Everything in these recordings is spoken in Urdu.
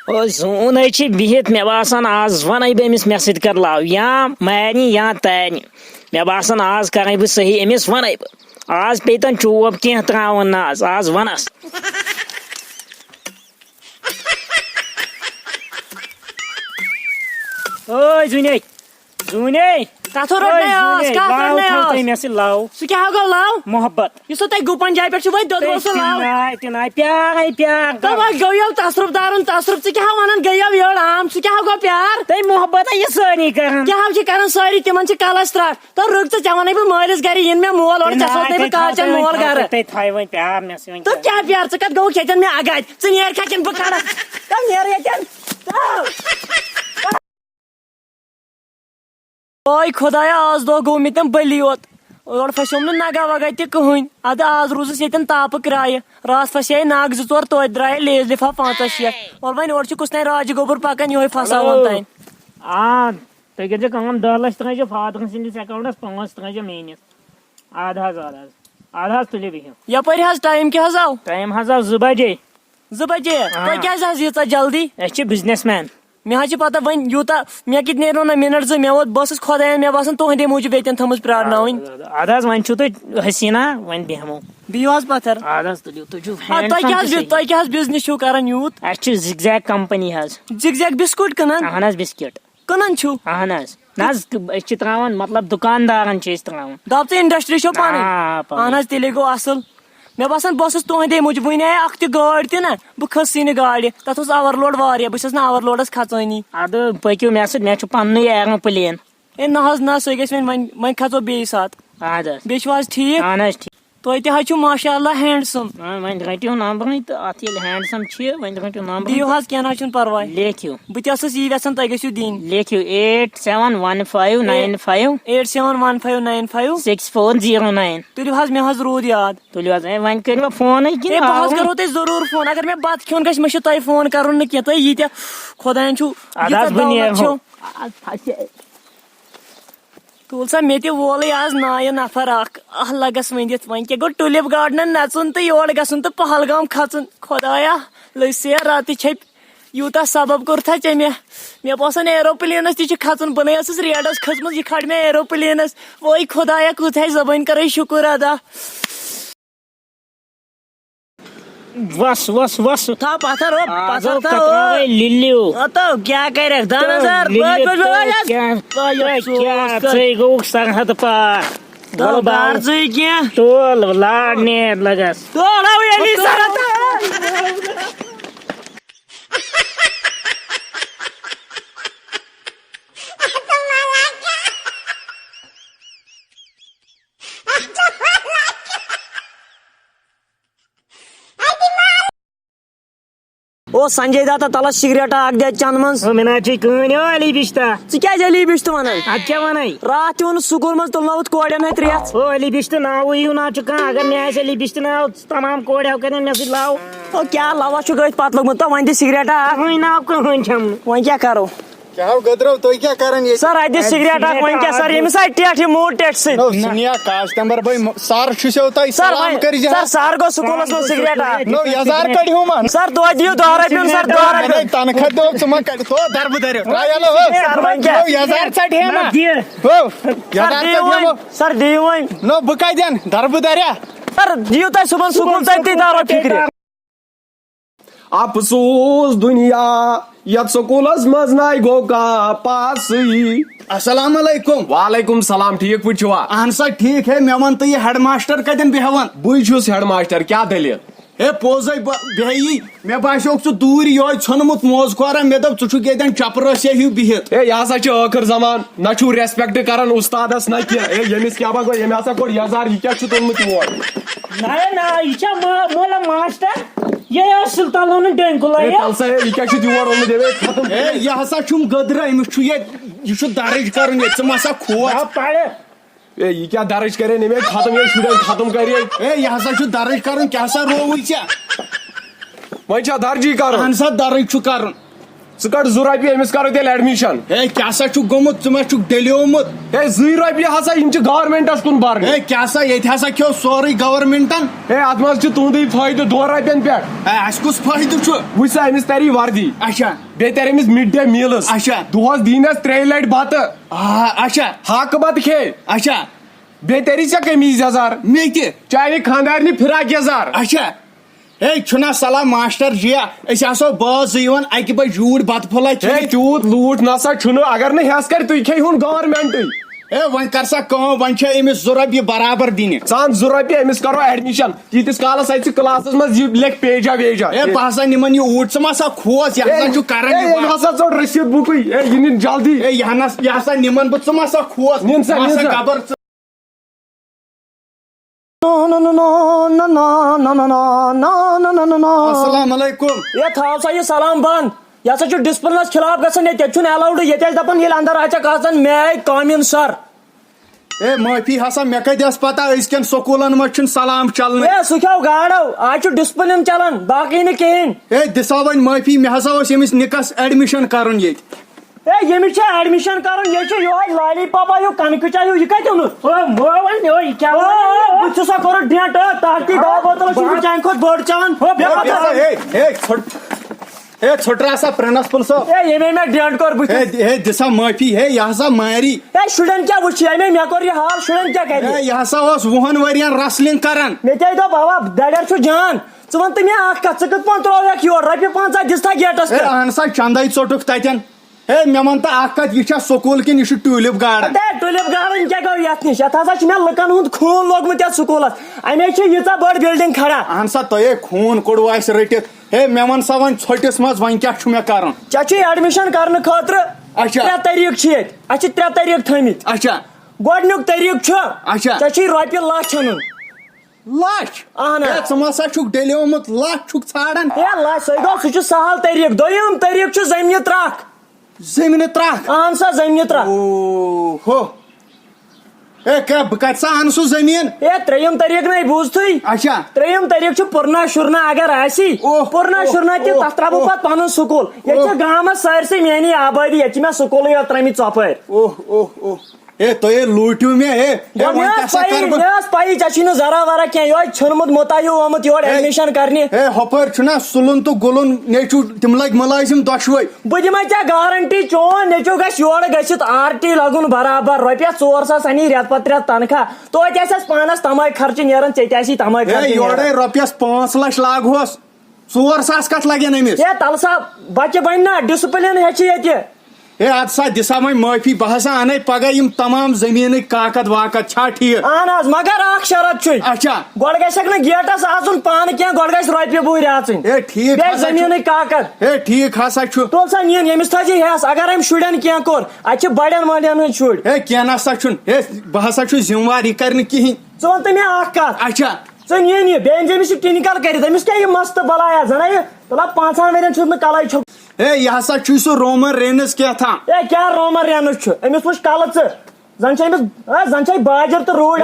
زون بہت مے باسان آز ون بہ امس مے سۭتۍ کر لو یا مارنہِ یا تارنہِ مے باسان آز کرے بہٕ صحیح امس ون بہٕ آز پیتن چوب کینٛہہ تراون نہٕ آز ونس زوٗنے زوٗنے کتھ روٚٹ مےٚ سۭتۍ لو سُہ کیٛاہ گوٚو لو محبت یُس تۄہہِ گُپن جایہِ پٮ۪ٹھ چھُ وۄنۍ دوٚدمُت سُہ لو تِناے پیار وۄنۍ گٔیو تصرُف دارُن تصرُف ژٕ کیٛاہ ونان گٔیو یٔڑ عام سُہ کیٛاہ گوٚو پیار تۄہہِ محبت یہ سٲری کران کیٛاہ چھِ کران سٲری تِمن چھِ کلس ترٛٹھ تہٕ رُک ژٕ ونے بہٕ مٲلِس گرِ یِن مےٚ مول اورٕ ژےٚ سوزنے بہٕ کالچن مول گرٕ تُہۍ تھٲیو وۄنۍ پیار مےٚ سۭتۍ تہٕ کیٛاہ پیار ژٕ کتھ گوٚوُکھ ییٚتٮ۪ن مےٚ اگادِ ژٕ نیرکھا کِنہٕ بہٕ کڑکھ نیرٕ ییٚتٮ۪ن اوے خۄدایا آز دۄہ گوٚو مےٚ تِم بٔلی یوت اورٕ پھسیوم نہٕ نگا وگا تہِ کٕہٕنۍ ادٕ آز روٗزٕس ییٚتٮ۪ن تاپہٕ کرایہِ راتھ پھسے نگ 2-4 توتہِ درٛایہِ لیز لِفاف 5-6 اور وۄنۍ اورٕ چھُ کُس تانۍ راجہِ گوبُر پکان یِہوے پھساوان تانۍ تُہۍ کٔرزیٚو کٲم 10 لچھ ترٲیزیٚو فادر سٕنٛدِس اکاونٹس 5 ترٲیزیٚو میٲنِس اد حظ تُلِو بِہِو یپٲرۍ حظ ٹایم کیٛاہ حظ آو ٹایم حظ آو 2 بجے 2 بجے تۄہہِ کیٛازِ حظ ییٖژاہ جلدی أسۍ چھِ بِزنس مین مےٚ حظ چھِ پتہ وۄنۍ یوٗتاہ مےٚ کِتھ نیرو نہ مِنٹ 2 مےٚ ووت بہٕ ٲسٕس خۄداین مےٚ باسان تُہنٛدے موٗجوٗب ییٚتٮ۪ن تھٲمٕژ پرٛارناوٕنۍ اد حظ وۄنۍ چھُو تُہۍ حسیٖنا وۄنۍ بیٚہمو بِہِو حظ پتھر اد حظ تُلِو تُہۍ چھِو تۄہہِ کیٛاہ حظ بِزنس چھُو کران یوٗت اَسہِ چھِ زِگزیک کمپنی حظ زِگزیک بِسکوٗٹ کٕنان اہن حظ بِسکِٹ کٕنان چھُو اہن حظ نہ حظ أسۍ چھِ تراوان مطلب دُکاندارن چھِ أسۍ تراوان دپ ژٕ انڈسٹری چھو پنٕنۍ اہن حظ تیٚلے گوٚو اصٕل مےٚ باسان بہٕ ٲسٕس تُہنٛدے موٗجوٗب وٕنہِ آیہِ اکھ تہِ گٲڑۍ تہِ نہ بہٕ کھٔسٕے نہٕ گاڑِ تتھ اوس اوور لوڈ واریاہ بہٕ چھس نہٕ اوور لوڈس کھژٲنی ادٕ پٔکِو مےٚ سۭتۍ مےٚ چھُ پننُے ایروپلین ہے نہ حظ نہ سُہ گژھِ وۄنۍ کھژو بیٚیہِ ساتہٕ اد حظ بیٚیہِ چھِو حظ ٹھیٖک اہن حظ ٹھیٖک تُہۍ تہِ حظ چھِو ماشاء اللہ ہینڈسم وۄنۍ رٔٹِو نمبرٕے تہٕ اتھ ییٚلہِ ہینڈسم چھِ وۄنۍ رٔٹِو نمبر دِیِو حظ کینٛہہ نہ حظ چھُنہٕ پرواے لیکھِو بہٕ تہِ ٲسٕس یی یژھان تۄہہِ گٔژھِو دِنۍ لیکھِو 871595 871595 6409 تُلِو حظ مےٚ حظ روٗد یاد تُلِو حظ وۄنۍ کٔرِو فونٕے ہے بہٕ حظ کرو تۄہہِ ضروٗر فون اگر مےٚ بتہٕ کھیوٚن گژھِ مےٚ چھُ تۄہہِ فون کرُن نہٕ کینٛہہ تُہۍ ییٖتیاہ خۄداین چھُو تُل سا مےٚ تہِ وولٕے آز نایہِ نفر اکھ لگس ؤنِتھ وۄنۍ کیٛاہ گوٚو ٹُلِپ گاڈنن نژُن تہٕ یور گژھُن تہٕ پہلگام کھژُن خۄدایا لٔسیا راتہٕ چھپہِ یوٗتاہ سبب کوٚرتھا ژےٚ مےٚ باسان ایروپلینس تہِ چھُ کھژُن بہٕ نَے ٲسٕس ریڈس کھٔژمٕژ یہِ کھٲلۍ مےٚ ایروپلینس وۄے خۄدایا کۭتیاہ زبٲنۍ کرے شُکر ادا وس تھاو پتھر لِلیو کیٛاہ کرکھ گوٚوُکھ سرحد پار کینٛہہ تول لاڈنہِ لگس او سنجے دتا تلس سگریٹا اکھ دِ چند منٛز مِناچی کٕہٕنۍ علی بِشتا ژٕ کیٛازِ علی بِشتہٕ ونان ادٕ کیٛاہ ونے راتھ تہِ ووٚنُن سکوٗل منٛز تُلنٲوُتھ کورٮ۪ن ہتھ رٮ۪تھ علی بِشتہٕ ناوٕے ہیوٗ نہ چھُ کانٛہہ اگر مےٚ آسہِ علی بِشتہٕ ناو تمام کورِ کتٮ۪ن مےٚ سۭتۍ لاو او کیٛاہ لوا چھُ گٔتھۍ پتہٕ لوٚگمُت تہٕ وۄنۍ دِ سگریٹا اکھ کٕہٕنۍ ناو کٕہٕنۍ چھَم وۄنۍ کیٛاہ کرو گدرو تُہۍ کیٛاہ کران ییٚتہِ سر اتہِ دِ سگریٹ اکھ وۄنۍ کیٛاہ سر ییٚمِس آیہِ ٹٮ۪ٹھ یہِ موٗد ٹٮ۪ٹھِ سۭتۍ سُنیا کاسٹمبر بھائی سر چھُسو تۄہہِ سلام کٔرزِ سر سر گوٚو سکوٗلس منٛز سگریٹ اکھ نو یزار کڑہوٗم سر توتہِ دِیِو 10 رۄپیہِ سر 10 رۄپیہِ تنخواہ دو ژٕ ما کڑ ہو دربہٕ درِ سر وۄنۍ کیٛاہ یزار ژٹہِ سر دِیِو وۄنۍ نو بہٕ کتہِ انہٕ دربہٕ دریا سر دِیِو تۄہہِ صُبحن سکوٗل ژٔٹتھٕے 10 رۄپیہِ فِکرِ افسوس دُنیا یتھ سکوٗلس منٛز ناے گوٚو کانٛہہ پاسٕے السلام علیکم وعلیکم سلام ٹھیٖک پٲٹھۍ چھِوا اہن سا ٹھیٖک ہے مےٚ ون تہٕ یہِ ہیڈ ماسٹر کتٮ۪ن بیٚہوان بٕے چھُس ہیڈ ماسٹر کیٛاہ دٔلیٖل ہے پوٚزے بیٚیہِ مےٚ باسیوکھ ژٕ دوٗرِ یہوے ژھنمُت موزٕ کھورا مےٚ دوٚپ ژٕ چھُکھ ییٚتٮ۪ن چپرٲسیا ہیوٗ بِہِتھ ہے یہِ ہسا چھُ ٲخٕر زمان نہ چھُو ریسپیکٹ کران استادس نہ کینٛہہ ہے ییٚمِس کیٛاہ بگو ییٚمۍ ہسا کوٚر یزار یہِ کیٛاہ چھُ تُلمُت یور نہ یہِ چھا مولا ماسٹر یہ سلطان لونن ڈینکُل تلسا ہے یہِ کیٛاہ چھُتھ یور اوٚنمُت ہے ختم ہے یہِ ہسا چھُم گٔدرا أمِس چھُ یہِ چھُ درٕج کرُن ییٚتہِ ژٕ مسا کھوژ پرِ ہے یہِ کیٛاہ درٕج کرے نمے ختم ییٚلہِ شُرٮ۪ن ختم کرے ہے یہِ ہسا چھُ درٕج کرُن کیٛاہ سا رووٕے ژےٚ وۄنۍ چھا درجی کرُن اہن سا درٕج چھُ کرُن ژٕ کڑ 2 رۄپیہِ أمِس کرو تیٚلہِ ایڈمِشن ہے کیٛاہ سا چھُکھ گوٚمُت ژٕ ما چھُکھ ڈلیومُت ہے 2 رۄپیہِ ہسا یِم چھِ گورمینٹس کُن برنہِ ہے کیٛاہ سا ییٚتہِ ہسا کھیو سورُے گورمینٹن ہے اتھ منٛز چھُ تُہُنٛدُے فٲیدٕ 2 رۄپین پٮ۪ٹھ ہے اَسہِ کُس فٲیدٕ چھُ وٕچھ سا أمِس تری وردی اچھا بیٚیہِ ترِ أمِس مِڈ ڈے میٖلٕز اچھا دۄہس دِیٖنس 3 لٹہِ بتہٕ اچھا ہاکہٕ بتہٕ کھے اچھا بیٚیہِ تری ژےٚ قمیٖض یزار مےٚ تہِ چاہے خانٛدارنہِ فِراک یزار اچھا ہے چھُنا سلام ماشٹر جِیا أسۍ آسو بٲژ 2 یِوان اکہِ بجہِ یوٗرۍ بتہٕ پھوٚلہ ہے کھٮ۪تھ تیوٗت لوٗٹھ نسا چھُنہٕ اگر نہٕ ہٮ۪س کرِ تُہۍ کھیٚیہُن گورمینٹٕے ہے وۄنۍ کر سا کٲم وۄنۍ چھےٚ أمِس 2 رۄپیہِ برابر دِنہِ ژٕ اَن 2 رۄپیہِ أمِس کرو ایڈمِشن تیٖتِس کالس اَتہِ ژٕ کلاسس منٛز یہِ لیکھ پیجا ویجا ہے بہٕ ہسا نِمن یہِ اوٗرۍ ژٕ ما سا کھوژ یہِ ہسا چھُ کران یہِ أمۍ ہسا ژوٚٹ رٔسیٖد بُکٕے ہے یہِ نِن جلدی ہے یہِ ہسا نِمن بہٕ ژٕ ما سا کھوژ نِن سا ژٕ ما نِن سا خبر ژٕ السلام علیکم یہ تھاو سا یہ سلام بند یہ ہسا چھُ ڈسپلنس خلاف گژھان ییٚتہِ چھُنہٕ ایلاوڈ ییٚتہِ ٲسۍ دپان ییٚلہِ اندر اژکھ آسان مے آیہِ کامِن سر ہے معٲفی ہسا مےٚ کتہِ ٲس پتہ أزکٮ۪ن سکوٗلن منٛز چھُنہٕ سلام چلنٕے اے سُہ کھیو گاڈو آز چھُ ڈسپلن چلان باقٕے نہٕ کہیٖنۍ ہے دِسا وۄنۍ معٲفی مےٚ ہسا اوس أمِس نِکس ایڈمِشن کرُن ییٚتہِ اے ییٚمِس چھُ ایڈمِشن کرُن یہِ چھُ یہوے لالی پاپا ہیوٗ کَنکہٕ چاے ہیوٗ یہِ کتہِ اوٚنُتھ بہٕ چھُسا کوٚرُتھ ڈینٹ تاکہِ 10 بوتل چھُس بہٕ چانہِ کھۄتہٕ بٔڑ چٮ۪وان ہے ژھٕٹرا سا پرنسپل صٲب اے ییٚمے مےٚ ڈینٹ کوٚر بہٕ ہے دِسا معٲفی ہے یہِ ہسا ماری اے شُرٮ۪ن کیٛاہ وٕچھ ییٚمے مےٚ کوٚر یہِ حال شُرٮ۪ن کیٛاہ کرِ ہے یہِ ہسا اوس 20 ؤرین رسلِنگ کران مےٚ تے دوٚپ اوا دَریر چھُ جان ژٕ وَن تہٕ مےٚ اکھ کتھ ژٕ کِتھ پٲٹھۍ ترٛووکھ یور رۄپیہِ 50 دِژتھا گیٹس ہے پٮ۪ٹھ اہن سا چندے ژوٚٹُکھ تتٮ۪ن ہے مےٚ وَن تہٕ اکھ کتھ یہِ چھا سکوٗل کِنہٕ یہِ چھُ ٹیوٗلِپ گاڈن اے ٹولِپ گاڈن کیٛاہ گوٚو یتھ نِش یتھ ہسا چھُ مےٚ لُکن ہُنٛد خوٗن لوگمُت یتھ سکوٗلس اَمے چھِ ییٖژاہ بٔڑ بِلڈِنگ کھڑا اہن سا تۄہے خوٗن کوٚڑوٕ اَسہِ رٔٹِتھ ہے مےٚ وَن سا وۄنۍ ژھۄٹِس منٛز وۄنۍ کیٛاہ چھُ مےٚ کرُن ژےٚ چھُے ایڈمِشن کرنہٕ خٲطرٕ اچھا 3 طریٖقہٕ چھِ ییٚتہِ اَسہِ چھِ 3 طریٖقہٕ تھٲمٕتۍ اچھا گۄڈٕنیُک طریٖقہٕ چھُ اچھا ژےٚ چھُے رۄپیہِ 1,00,000 اَنُن لچھ اہن ہے حظ ژٕ ما سا چھُکھ ڈیلیومُت لچھ چھُکھ ژھانڈان اے لچھ سُے گوٚو سُہ چھُ سہل طریٖقہٕ دوٚیِم طریٖقہٕ چھُ زٔمیٖنہِ ترٛکھ زٔمیٖنہِ ترٛکھ اہن سا زٔمیٖنہِ ترٛکھ او ہو ہے کیٛاہ بہٕ کتہِ سا اَنہٕ سُہ زٔمیٖن اے 3یِم طریٖقہٕ نَے بوٗزتھٕے اچھا 3یِم طریٖقہٕ چھُ پُرنا شُرنا اگر آسی پُرنا شُرنا تہِ تتھ ترٛاوٕ بہٕ پتہٕ پنُن سکوٗل ییٚتہِ چھِ گامس سٲرسٕے میٛٲنی آبٲدی ییٚتہِ چھِ مےٚ سکوٗلٕے یوت ترٛٲمٕتۍ ژۄپٲرۍ اوہ ہے تۄہے لوٗٹِو مےٚ ہے مےٚ ٲس پایی ژےٚ چھُے نہٕ ذرا ورا کینٛہہ یہوے ژھیوٚنمُت مُتا ہیوٗ آمُت یور ایڈمِشن کرنہِ ہے ہۄپٲرۍ چھُنا سُلُن تہٕ گُلُن نیچوٗ تِم لٔگۍ مُلٲزِم دۄشوے بہٕ دِمے ژےٚ گارنٹی چون نیٚچوٗ گژھِ یورٕ گٔژھِتھ RT لگُن برابر رۄپیس 4 ساس اَنی رٮ۪تہٕ پتہٕ رٮ۪تہٕ تنخواہ توتہِ آسٮ۪س پانس تمے خرچہٕ نیران ژےٚ تہِ آسی تمے ہے خرچہٕ یورے رۄپیس 5 لچھ لاگہوس 4 ساس کتھ لگن أمِس ہے تلہٕ سا بچہِ بنہِ نا ڈسپلن ہیٚچھِ ییٚتہِ ہے ادٕ سا دِسا وۄنۍ معٲفی بہٕ ہسا انے پگہہ یِم تمام زٔمیٖنٕکۍ کاکد واکد چھا ٹھیٖک اہن حظ مگر اکھ شرط چھُے اچھا گۄڈٕ گژھکھ نہٕ گیٹس آسُن پانہٕ کینٛہہ گۄڈٕ گژھِ رۄپیہِ بُہرۍ اژٕنۍ ہے ٹھیٖک بیٚیہِ زٔمیٖنٕکۍ کاکد ہے ٹھیٖک ہسا چھُ تُل سا نِن ییٚمِس تھٲیزِ ہٮ۪س اگر أمۍ شُرٮ۪ن کینٛہہ کوٚر اتہِ چھِ بڑٮ۪ن مالٮ۪ن ہٕنٛدۍ شُرۍ ہے کینٛہہ نسا چھُنہٕ ہے بہٕ ہسا چھُس ذِمہٕ وار یہِ کرِ نہٕ کِہینۍ ژٕ وَن تہٕ مےٚ اکھ کتھ اچھا ژٕ نِن یہِ بیٚیہِ أنزِ أمِس یہِ کِلنِکل کٔرِتھ أمِس کیٛاہ یہِ مستہٕ بلایا زن یہِ مطلب 5 ؤرین چھُس نہٕ کلے چھُ ہے یہِ ہسا چھُے سُہ رومن رینس کیٛاہتام اے کیٛاہ رومن رینس چھُ أمِس وٕچھ کلہٕ ژٕ زن چھِ أمِس زن چھے باجر تہٕ روٗڈ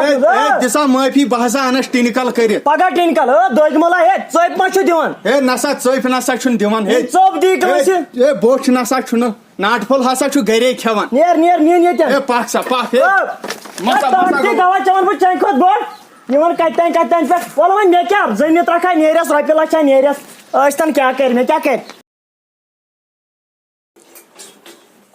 دِسا معٲفی بہٕ ہسا انس ٹِنکل کٔرِتھ پگہہ ٹِنکل دۄگہِ ملا ہے ژۄپۍ ما چھُ دِوان ہے نسا ژٔپۍ نسا چھُنہٕ دِوان ہے ژوٚپ دی کٲنٛسہِ ہے بوٚچھ نسا چھُنہٕ ناٹہٕ پھوٚل ہسا چھُ گرے کھٮ۪وان نیر نِن ییٚتٮ۪ن ہے پکھ سا پکھ دوا چٮ۪وان بہٕ چانہِ کھۄتہٕ بوٚڑ یِوان کتہِ تانۍ پٮ۪ٹھ وَلہٕ وۄنۍ مےٚ کیٛاہ زٔمیٖن ترٛکھا نیرٮ۪س رۄپیہِ لچھا نیرٮ۪س ٲسۍتن کیٛاہ کرِ مےٚ کیٛاہ کرِ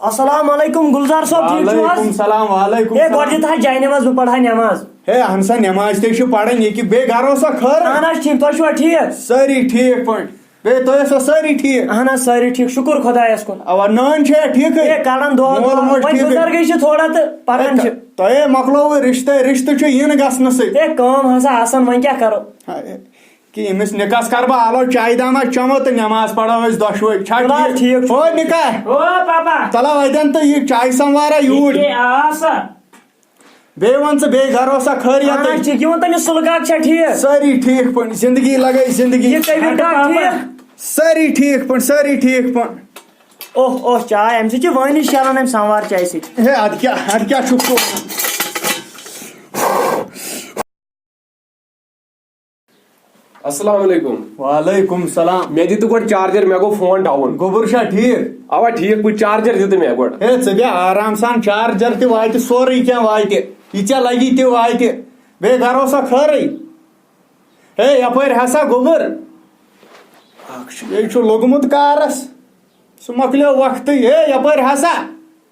السلام علیکم گُلزار صٲب ٹھیٖک چھِو حظ سلام وعلیکم ہے گۄڈٕ دِتہا جاے نٮ۪ماز بہٕ پرہا نٮ۪ماز ہے اہن سا نٮ۪ماز تے چھِ پران ییٚکیٛاہ بیٚیہِ گرٕ اوسا خٲر اہن حظ ٹھیٖک تُہۍ چھِوا ٹھیٖک سٲری ٹھیٖک پٲٹھۍ بیٚیہِ تُہۍ ٲسوا سٲری ٹھیٖک اہن حظ سٲری ٹھیٖک شُکُر خۄدایس کُن اوا نٲنۍ چھا ٹھیٖکھٕے ہے کڑان دۄہ وۄنۍ بُزرگٕے چھِ تھوڑا تہٕ پران چھِ تۄہے مۄکلووٕ رِشتہٕ چھُ یِنہٕ گژھنہٕ سۭتۍ ہے کٲم ہسا آسان وۄنۍ کیٛاہ کرو کہ أمِس نِکاس کرٕ بہٕ آلو چایہِ داما چٮ۪مو تہٕ نٮ۪ماز پرو أسۍ دۄشوے چھا ٹھیٖک او نِکاح او پاپا چلو اتٮ۪ن تہٕ یہِ چایہِ سموارا یوٗرۍ بیٚیہِ وَن ژٕ بیٚیہِ گرٕ اوسا خٲریتٕے ٹھیٖک یہِ ووٚن تٔمِس سُلہٕ کاک چھا ٹھیٖک سٲری ٹھیٖک پٲٹھۍ زندگی لگے زندگی سٲری ٹھیٖک پٲٹھۍ سٲری ٹھیٖک پٲٹھۍ اوہ چاے امہِ سۭتۍ چھِ وٲنی شیلان امہِ سموار چایہِ سۭتۍ ہے ادٕ کیٛاہ چھُکھ ژٕ السلام علیکم. وعلیکم السلام. مے دِتہٕ گۄڈٕ چارجر مے گوٚو فون ڈاوُن. گوبر چھا ٹھیک؟ اوا ٹھیک پٲٹھۍ چارجر دِتہٕ مے گۄڈٕ. ہے ژٕ بیٚہہ آرام سان چارجر تہِ واتہِ سورُے کینٛہہ واتہِ یہِ ژےٚ لگی تہِ واتہِ بیٚیہِ گرو سا خٲرٕے. ہے یپٲرۍ ہسا گوبر یے چھُ لوٚگمُت کارس سُہ مۄکلیو وقتٕے. ہے یپٲرۍ ہسا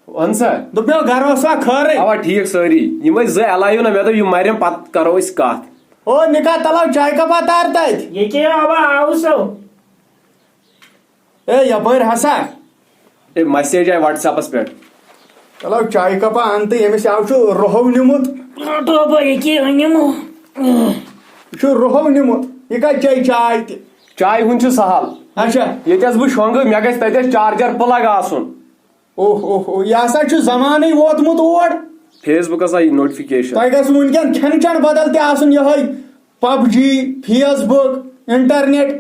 وَن سا. دوٚپمو گرو سا خٲرٕے. اوا ٹھیک سٲری یِم ٲسۍ زٕ علاوٕ نا مےٚ دوٚپ یِم مریم پتہٕ کرو أسۍ کتھ. او نکاح تلاو چاے کپا تار تتہِ. یہ کیا ابا آو سو ہے یپٲرۍ ہسا اے مسیج آیہِ وٹس ایپس پٮ۪ٹھ. تلاو چاے کپا ان تہٕ ییٚمِس یاو چھُ روہو نِمُت. ابا یہ کیا نمو یہِ چھُ روہو نِمُت یہِ کتہِ چیٚیہِ چاے تہِ. چاے ہُنٛد چھُ سہل. اچھا ییٚتہِ بہٕ شۄنٛگہٕ مےٚ گژھِ تتہِ چارجر پٕلگ آسُن. اوہ یہِ ہسا چھُ زمانٕے ووتمُت اور. فیس بُکس آیہِ نوٹفکیشن. تۄہہِ گژھِ وُنکٮ۪ن کھٮ۪ن چٮ۪ن بدل تہِ آسُن یِہوے پب جی فیس بُک انٹرنیٹ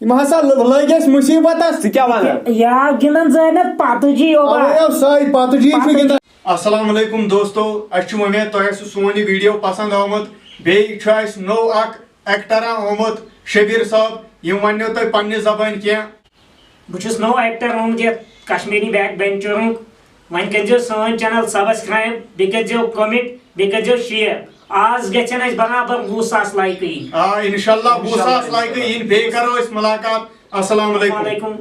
یِم ہسا لٔگۍ اَسہِ مُصیبتس. ژٕ کیٛاہ وَنان؟ یا گِنٛدان زٲنِتھ پتہٕ جی ابا سٲے پتہٕ جی چھُ گِنٛدان. السلام علیکم دوستو اَسہِ چھُ وۄمید تۄہہِ آسہِ سون یہِ ویٖڈیو پسنٛد آمُت. بیٚیہِ چھُ اَسہِ نوٚو اکھ ایکٹرا آمُت شبیٖر صٲب یِم وننو تۄہہِ پننہِ زبٲنۍ کینٛہہ. بہٕ چھُس نوٚو ایکٹر آمُت یتھ کشمیٖری بیک بینچرُک. وۄنۍ کٔرۍزیو سٲنۍ چینل سبسکرایب بیٚیہِ کٔرۍزیو کومنٹ بیٚیہِ کٔرۍزیو شیر. آز گژھن اَسہِ برابر 20,000 لایکہٕ یِنۍ. انشاء اللہ 20,000 لایکہٕ یِن بیٚیہِ کرو أسۍ مُلاقات. السلام علیکم. وعلیکم